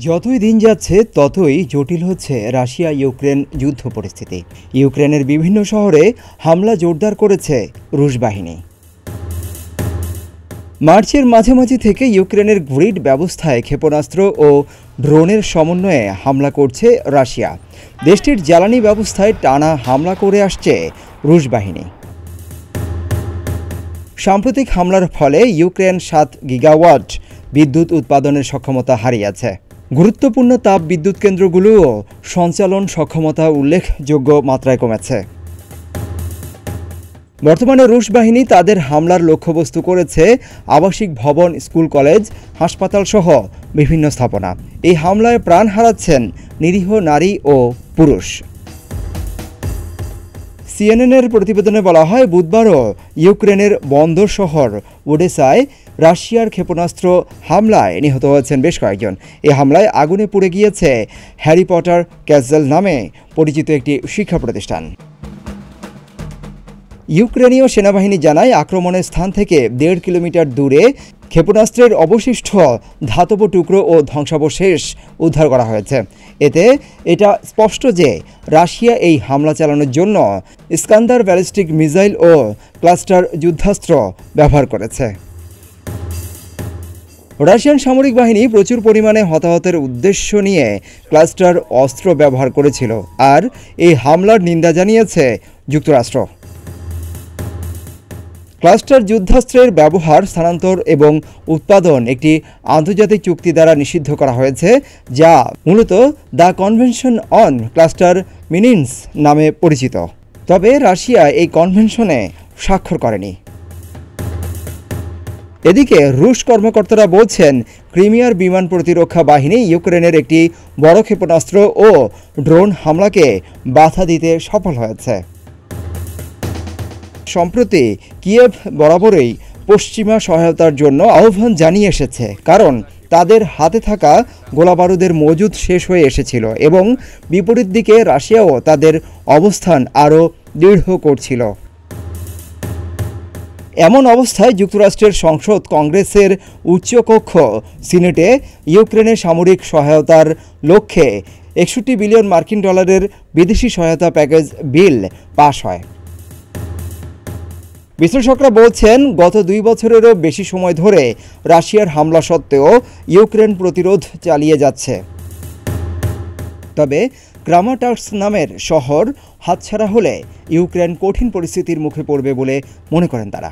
যতই দিন যাচ্ছে ততই জটিল হচ্ছে রাশিয়া ইউক্রেন যুদ্ধ পরিস্থিতি। ইউক্রেনের বিভিন্ন শহরে হামলা জোরদার করেছে রুশ বাহিনী। মার্চের মাঝামাঝি থেকে ইউক্রেনের গ্রিড ব্যবস্থায় ক্ষেপণাস্ত্র ও ড্রোনের সমন্বয়ে হামলা করছে রাশিয়া। দেশটির জ্বালানি ব্যবস্থায় টানা হামলা করে আসছে রুশ বাহিনী। সাম্প্রতিক হামলার ফলে ইউক্রেন 7 গিগাওয়াট বিদ্যুৎ উৎপাদনের সক্ষমতা হারিয়েছে। গুরুত্বপূর্ণ তাপ বিদ্যুৎ কেন্দ্রগুলোও সঞ্চালন সক্ষমতা উল্লেখযোগ্য মাত্রায় কমেছে। বর্তমানে রুশ বাহিনী তাদের হামলার লক্ষ্যবস্তু করেছে আবাসিক ভবন, স্কুল, কলেজ, হাসপাতাল সহ বিভিন্ন স্থাপনা। এই হামলায় প্রাণ হারাচ্ছেন নিরীহ নারী ও পুরুষ। সিএনএনের প্রতিবেদনে বলা হয়, বুধবারও ইউক্রেনের বন্দর শহর ওডেসায় রাশিয়ার ক্ষেপণাস্ত্র হামলায় নিহত হয়েছেন বেশ কয়েকজন। এই হামলায় আগুনে পুড়ে গিয়েছে হ্যারি পটার ক্যাসেল নামে পরিচিত একটি শিক্ষা প্রতিষ্ঠান। ইউক্রেনীয় সেনাবাহিনী জানায়, আক্রমণের স্থান থেকে 1.5 কিলোমিটার দূরে ক্ষেপণাস্ত্রের অবশিষ্ট ধাতব টুকরো ও ধ্বংসাবশেষ উদ্ধার করা হয়েছে। এতে এটা স্পষ্ট যে রাশিয়া এই হামলা চালানোর জন্য ইস্কান্দার ব্যালিস্টিক মিসাইল ও ক্লাস্টার যুদ্ধাস্ত্র ব্যবহার করেছে। রাশিয়ান সামরিক বাহিনী প্রচুর পরিমাণে হতাহতের উদ্দেশ্য নিয়ে ক্লাস্টার অস্ত্র ব্যবহার করেছিল, আর এই হামলার নিন্দা জানিয়েছে যুক্তরাষ্ট্র। ক্লাস্টার যুদ্ধাস্ত্রের ব্যবহার, স্থানান্তর এবং উৎপাদন একটি আন্তর্জাতিক চুক্তি দ্বারা নিষিদ্ধ করা হয়েছে, যা মূলত দ্য কনভেনশন অন ক্লাস্টার মিনিনস নামে পরিচিত। তবে রাশিয়া এই কনভেনশনে স্বাক্ষর করেনি। এদিকে রুশ কর্মকর্তারা বলছেন, ক্রিমিয়ার বিমান প্রতিরক্ষা বাহিনী ইউক্রেনের একটি বড় ক্ষেপণাস্ত্র ও ড্রোন হামলাকে বাধা দিতে সফল হয়েছে। সম্প্রতি কিয়েভ বরাবরই পশ্চিমা সহায়তার জন্য আহ্বান জানিয়ে এসেছে, কারণ তাদের হাতে থাকা গোলাবারুদের মজুদ শেষ হয়ে এসেছিল এবং বিপরীত দিকে রাশিয়াও তাদের অবস্থান আরও দৃঢ় করছিল। এমন অবস্থায় যুক্তরাষ্ট্রের সংসদ কংগ্রেসের উচ্চকক্ষ সিনেটে ইউক্রেনের সামরিক সহায়তার লক্ষ্যে 61 বিলিয়ন মার্কিন ডলারের বিদেশি সহায়তা প্যাকেজ বিল পাশ হয়। বিশ্লেষকরা বলছেন, গত 2 বছরেরও বেশি সময় ধরে রাশিয়ার হামলা সত্ত্বেও ইউক্রেন প্রতিরোধ চালিয়ে যাচ্ছে। তবে ক্রামাটার্স নামের শহর হাতছাড়া হলে ইউক্রেন কঠিন পরিস্থিতির মুখে পড়বে বলে মনে করেন তারা।